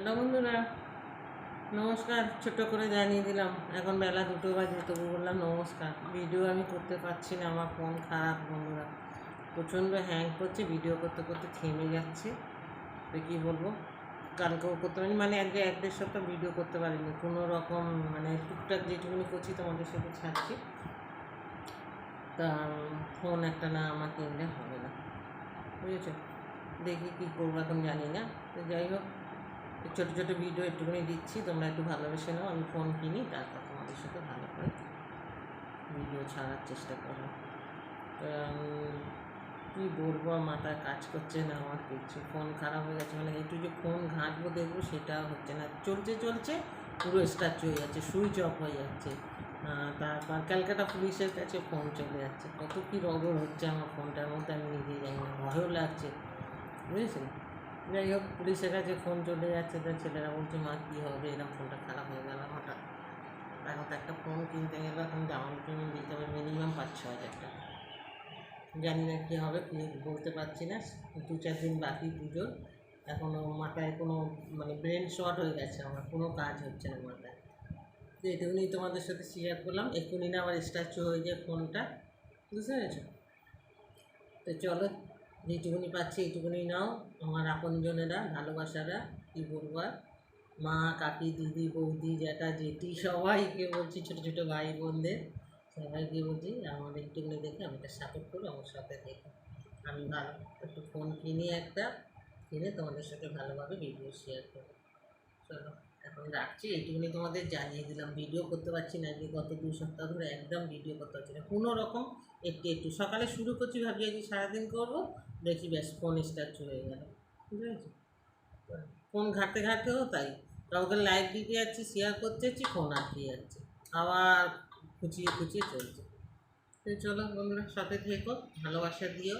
Hello বন্ধুরা, নমস্কার। ছোট করে জানিয়ে দিলাম, এখন বেলা 2টো বাজে, তবু বললাম নমস্কার। ভিডিও আমি করতে পারছি না, আমার ফোন খারাপ বন্ধুরা, প্রচণ্ড হ্যাং করছে, ভিডিও করতে করতে থেমে যাচ্ছে। তো কী বলবো, কালকেও করতে পারিনি, মানে আজকে 1-1.5 সপ্তাহ ভিডিও করতে পারিনি কোনো রকম, মানে টুকটাক যেটুকুনি করছি তোমাদের সাথে ছাড়ছি। তা ফোন একটা না আমার কিনলে হবে না, বুঝেছো। দেখি কী করবো, এখন জানি না। তো যাই হোক, ছোটো ছোটো ভিডিও একটুখানি দিচ্ছি, তোমরা একটু ভালোবেসে নাও। আমি ফোন কিনি, তারপর তোমাদের সাথে ভালো করে ভিডিও ছাড়ার চেষ্টা করবো। কী বলবো, মাথায় কাজ করছে না আমার কিছু, ফোন খারাপ হয়ে গেছে। মানে একটু যে ফোন ঘাঁটবো দেখবো সেটাও হচ্ছে না, চলছে চলছে পুরো স্টার্ট হয়ে যাচ্ছে, সুইচ অফ হয়ে যাচ্ছে। তারপর ক্যালকাটা পুলিশের কাছে ফোন চলে যাচ্ছে, কত কী রগর হচ্ছে আমার ফোনটার মধ্যে, আমি নিজেই জানি না, ভয়ও লাগছে, বুঝেছেন। যাই হোক, পুলিশের কাছে ফোন চলে যাচ্ছে, তো ছেলেরা বলছে মা কী হবে, এরকম ফোনটা খারাপ হয়ে গেল হঠাৎ। এখন তো একটা ফোন কিনতে গেলে এখন ডাউন পেমেন্ট দিতে হবে মিনিমাম 5-6 হাজার টাকা। জানি না কী হবে, কী বলতে পারছি না। 2-4 দিন বাকি পুজোর, এখনও মাথায় কোনো, মানে ব্রেন শর্ট হয়ে গেছে আমার, কোনো কাজ হচ্ছে না মাথায়। তো এটুকুনি তোমাদের সাথে শেয়ার করলাম, এক্ষুনি না আবার স্ট্যাচু হয়ে যায় ফোনটা, বুঝতে পেরেছো। তো চলো, যেটুকুনি পাচ্ছি এইটুকুনি নাও আমার আপনজনেরা, ভালোবাসারা, কী বলবো আর, মা, কাকি, দিদি, বৌদি, জ্যাঠা, জেঠি, সবাইকে বলছি, ছোটো ছোটো ভাই বোনদের সবাইকে বলছি আমার এইটুকুনি দেখে আমাকে সাপোর্ট করো, আমার সাথে দেখো। আমি ভালো একটু ফোন কিনি, একটা কিনে তোমাদের সাথে ভালোভাবে ভিডিও শেয়ার করবো। চলো, এখন রাখছি, এইটুকুনি তোমাদের জানিয়ে দিলাম। ভিডিও করতে পারছি না, যে গত 2 সপ্তাহ ধরে একদম ভিডিও করতে পারছি না কোনো রকম। একটু একটু সকালে শুরু করছি, ভাবছি আজকে সারাদিন করবো, দেখি ব্যাস ফোন স্টার্ট হয়ে গেল, বুঝতে পেরেছি। ফোন ঘাঁটতে ঘাঁটতেও তাই, কাউকে লাইভ দিতে যাচ্ছি, শেয়ার করতে যাচ্ছি, ফোন আটকে যাচ্ছে, আবার খুঁচিয়ে খুঁচিয়ে চলছে। তো চলো বন্ধুরা, সাথে থেকো, ভালোবাসা দিও।